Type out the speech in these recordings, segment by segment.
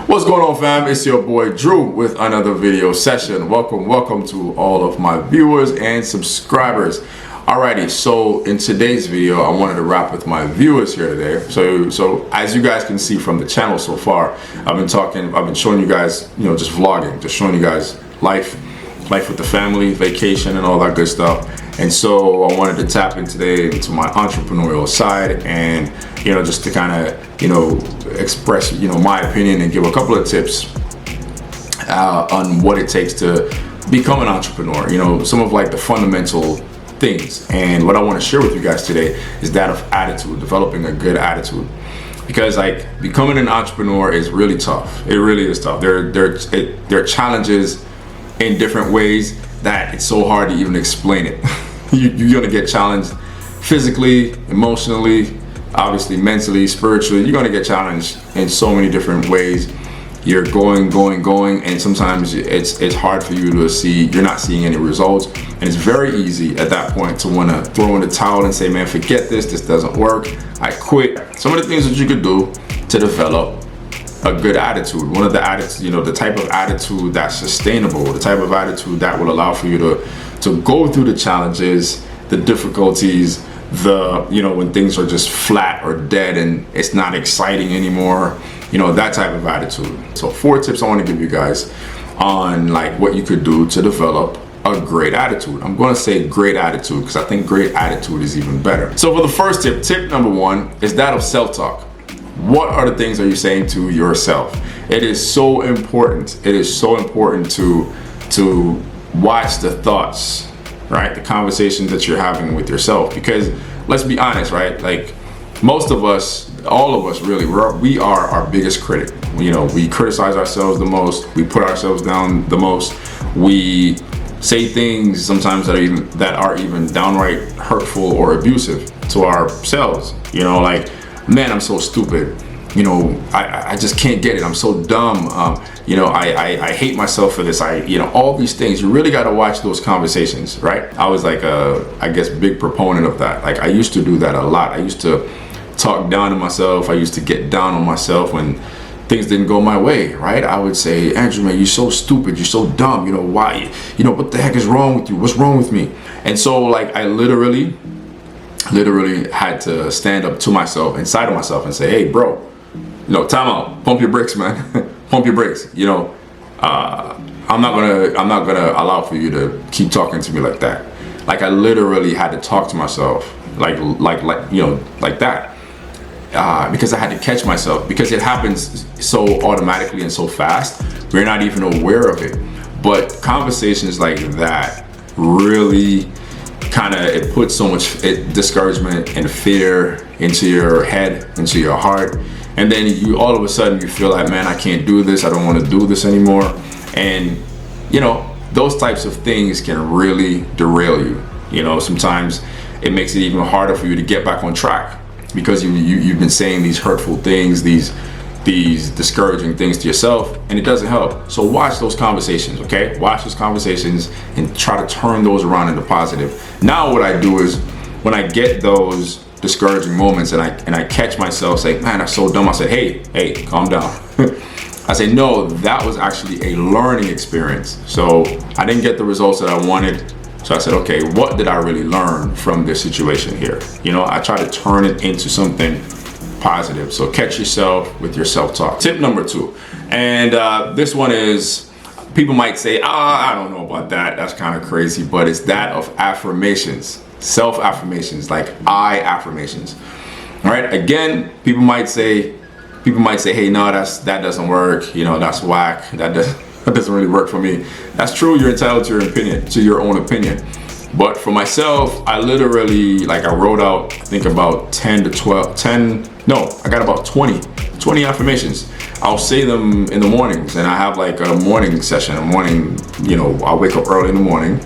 What's going on, fam? It's your boy Drew with another video session. Welcome to all of my viewers and subscribers. Alrighty, so in today's video, I wanted to wrap with my viewers here today. So as you guys can see from the channel so far, I've been showing you guys, just vlogging, just showing you guys life with the family, vacation, and all that good stuff. And so I wanted to tap in today into my entrepreneurial side and, just to kind of, express, my opinion and give a couple of tips on what it takes to become an entrepreneur, some of like the fundamental things. And what I want to share with you guys today is that of attitude, developing a good attitude. Because like becoming an entrepreneur is really tough. It really is tough. There are challenges in different ways that it's so hard to even explain it. You're gonna get challenged physically, emotionally, obviously mentally, spiritually. You're gonna get challenged in so many different ways. You're going, and sometimes it's hard for you to see, you're not seeing any results. And it's very easy at that point to wanna throw in the towel and say, man, forget this doesn't work, I quit. Some of the things that you could do to develop a good attitude, one of the attitudes, the type of attitude that's sustainable, the type of attitude that will allow for you to go through the challenges, the difficulties, when things are just flat or dead and it's not exciting anymore, that type of attitude. So 4 tips I want to give you guys on like what you could do to develop a great attitude. I'm going to say great attitude because I think great attitude is even better. So for the first tip number 1 is that of self-talk. What are the things that you're saying to yourself? It is so important. It is so important to watch the thoughts, right? The conversations that you're having with yourself. Because let's be honest, right? Like most of us, all of us really, we are our biggest critic. We criticize ourselves the most. We put ourselves down the most. We say things sometimes that are even downright hurtful or abusive to ourselves. Like, man, I'm so stupid. I just can't get it. I'm so dumb. I hate myself for this. All these things. You really got to watch those conversations, right? I was like I guess big proponent of that. Like I used to do that a lot. I used to talk down to myself. I used to get down on myself when things didn't go my way, right? I would say, Andrew, man, you're so stupid. You're so dumb. Why? What the heck is wrong with you? What's wrong with me? And so like I literally had to stand up to myself, inside of myself, and say, hey, bro, time out, pump your brakes, man. Pump your brakes. I'm not gonna allow for you to keep talking to me like that. Like I literally had to talk to myself like that. Because I had to catch myself, because it happens so automatically and so fast, we're not even aware of it. But conversations like that really it puts so much discouragement and fear into your head, into your heart. And then you all of a sudden you feel like, man, I can't do this. I don't want to do this anymore. And, those types of things can really derail you. Sometimes it makes it even harder for you to get back on track because you've been saying these hurtful things, these discouraging things to yourself, and it doesn't help. So watch those conversations, okay? Watch those conversations and try to turn those around into positive. Now what I do is when I get those discouraging moments and I catch myself saying, man, that's so dumb, I say, hey, calm down. I say, no, that was actually a learning experience. So I didn't get the results that I wanted. So I said, okay, what did I really learn from this situation here? I try to turn it into something positive. So catch yourself with your self-talk. Tip number 2, and this one is, people might say, I don't know about that. That's kind of crazy, but it's that of affirmations, self-affirmations, like I affirmations. All right. Again, people might say, hey, no, that doesn't work. That's whack. That doesn't really work for me. That's true. You're entitled to your own opinion. But for myself, I literally, I wrote out, I think about I got about 20 affirmations. I'll say them in the mornings, and I have like a morning session, I wake up early in the morning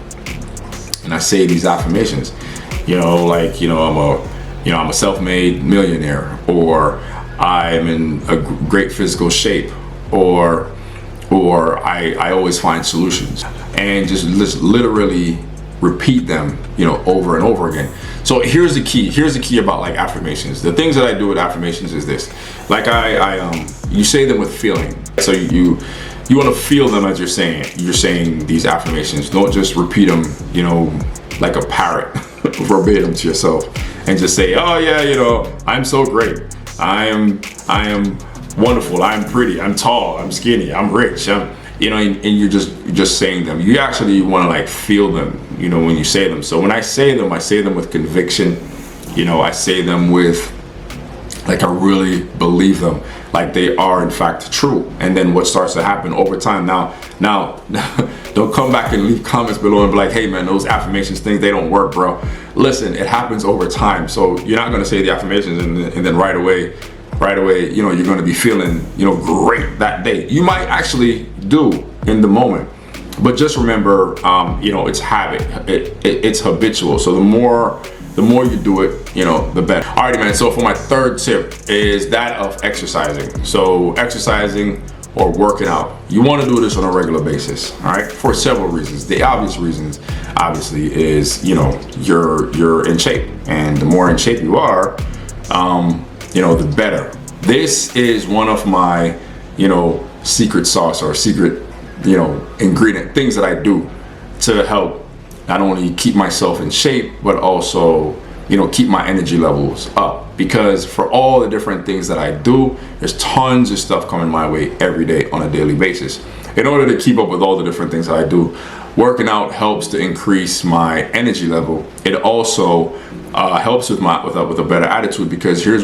and I say these affirmations, I'm a self-made millionaire, or I'm in a great physical shape, or I always find solutions, and just literally repeat them, over and over again. So here's the key about affirmations. The things that I do with affirmations is this: you say them with feeling. So you want to feel them as you're saying these affirmations. Don't just repeat them, like a parrot verbatim to yourself and just say, oh yeah, I'm so great. I am wonderful. I'm pretty. I'm tall. I'm skinny. I'm rich. And you're just saying them. You actually want to like feel them, when you say them. So when I say them with conviction. I say them with like I really believe them, like they are in fact true. And then what starts to happen over time, now don't come back and leave comments below and be like, hey man, those affirmations things, they don't work, bro. Listen, it happens over time. So you're not going to say the affirmations and then right away, you're going to be feeling, great that day. You might actually do in the moment, but just remember, it's habit. It's habitual. So the more you do it, the better. Alrighty, man. So for my third tip is that of exercising. So exercising or working out. You want to do this on a regular basis, all right? For several reasons. The obvious reasons, obviously, is you're in shape, and the more in shape you are, the better. This is one of my secret sauce or secret ingredient things that I do to help not only keep myself in shape, but also, keep my energy levels up. Because for all the different things that I do, there's tons of stuff coming my way every day on a daily basis. In order to keep up with all the different things that I do, working out helps to increase my energy level. It also helps with a better attitude, because here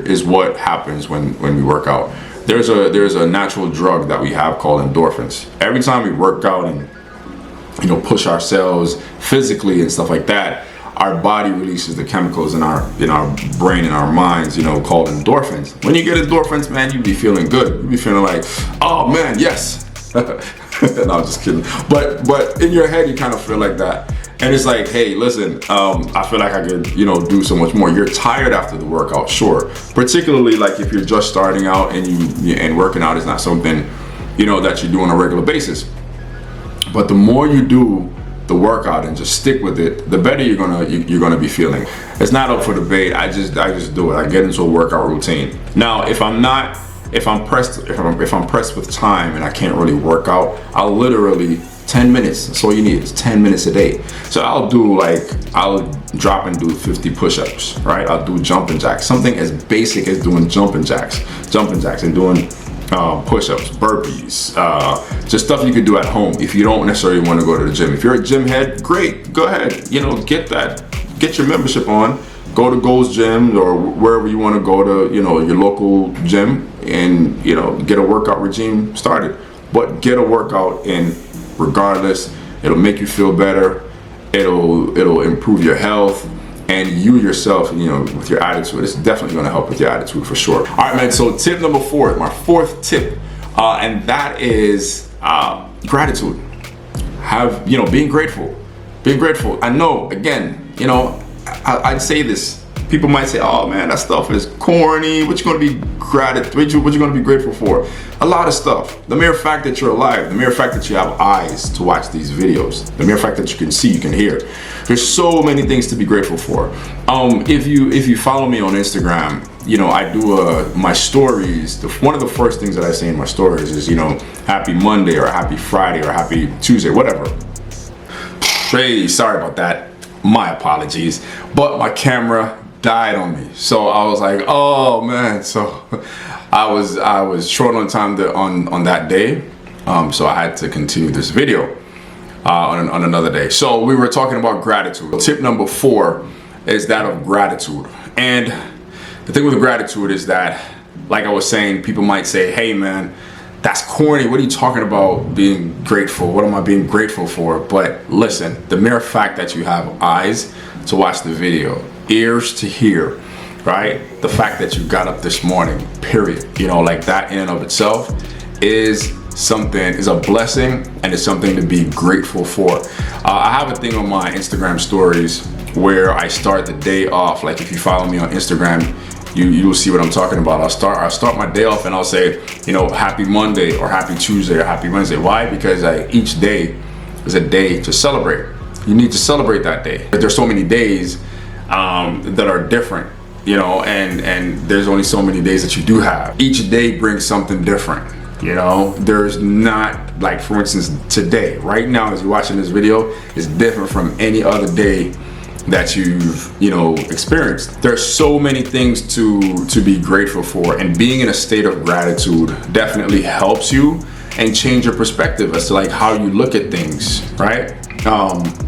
is what happens when we work out. There's a natural drug that we have called endorphins. Every time we work out and push ourselves physically and stuff like that, our body releases the chemicals in our brain and our minds, called endorphins. When you get endorphins, man, you be feeling good. You be feeling like, oh man, yes. No, I'm just kidding. But in your head, you kind of feel like that. And it's like, hey, listen, I feel like I could, do so much more. You're tired after the workout, sure. Particularly like if you're just starting out and working out is not something, that you do on a regular basis. But the more you do the workout and just stick with it, the better you're gonna be feeling. It's not up for debate. I just do it. I get into a workout routine. Now, if I'm pressed with time and I can't really work out, I'll literally 10 minutes. That's all you need. It's 10 minutes a day. So I'll drop and do 50 push-ups, right? I'll do jumping jacks, something as basic as doing jumping jacks and doing push-ups, burpees, just stuff you could do at home if you don't necessarily want to go to the gym. If you're a gym head, great, go ahead, get your membership on, go to Gold's Gym or wherever you want to go to, your local gym, and get a workout regime started. But get a workout in regardless. It'll make you feel better. It'll improve your health. And you yourself, with your attitude, it's definitely going to help with your attitude for sure. All right, man. So tip number 4, my fourth tip, and that is gratitude. Being grateful. Being grateful. I know, again, I'd say this. People might say, "Oh man, that stuff is corny. What you going to be what you going to be grateful for?" A lot of stuff. The mere fact that you're alive, the mere fact that you have eyes to watch these videos, the mere fact that you can see, you can hear. There's so many things to be grateful for. If you follow me on Instagram, I do my stories. One of the first things that I say in my stories is, Happy Monday or Happy Friday or Happy Tuesday, whatever. Hey, sorry about that. My apologies. But my camera died on me, so I was like, oh man. So I was short on time on that day, so I had to continue this video on another day. So we were talking about gratitude. Tip number 4 is that of gratitude. And the thing with gratitude is that, like I was saying, people might say, hey man, that's corny. What are you talking about being grateful? What am I being grateful for? But listen, the mere fact that you have eyes to watch the video, ears to hear, right? The fact that you got up this morning, period. Like that in and of itself is a blessing, and it's something to be grateful for. I have a thing on my Instagram stories where I start the day off. Like if you follow me on Instagram, you'll see what I'm talking about. I'll start my day off and I'll say, Happy Monday or Happy Tuesday or Happy Wednesday. Why? Because each day is a day to celebrate. You need to celebrate that day. But there's so many days that are different, and there's only so many days that you do have. Each day brings something different. You know, there's not, like, for instance, today, right now, as you're watching this video, is different from any other day that you've, you know, experienced. There's so many things to be grateful for, and being in a state of gratitude definitely helps you and change your perspective as to like how you look at things, right?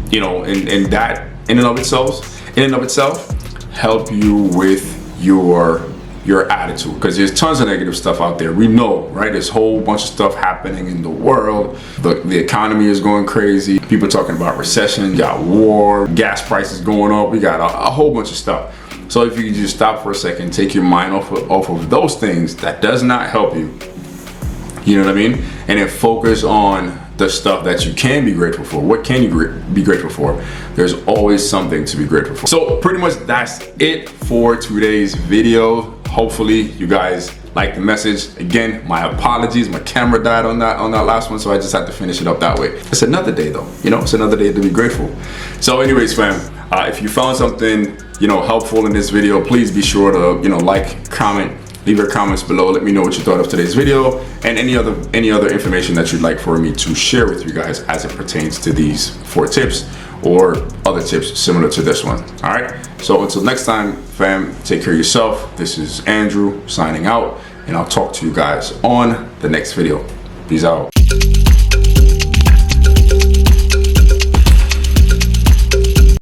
You know, and that in and of itself help you with your attitude, because there's tons of negative stuff out there. We know, right? There's a whole bunch of stuff happening in the world. The economy is going crazy. People talking about recession, you got war, gas prices going up. We got a whole bunch of stuff. So if you just stop for a second, take your mind off of those things that does not help you. You know what I mean? And then focus on the stuff that you can be grateful for. What can you be grateful for? There's always something to be grateful for. So pretty much that's it for today's video. Hopefully you guys like the message. Again, my apologies, my camera died on that last one, so I just had to finish it up that way. It's another day though, you know, it's another day to be grateful. So anyways, fam, if you found something, you know, helpful in this video, please be sure to, you know, like, comment, leave your comments below. Let me know what you thought of today's video and any other information that you'd like for me to share with you guys as it pertains to these 4 tips or other tips similar to this one. All right, so until next time, fam, take care of yourself. This is Andrew signing out, and I'll talk to you guys on the next video. Peace out.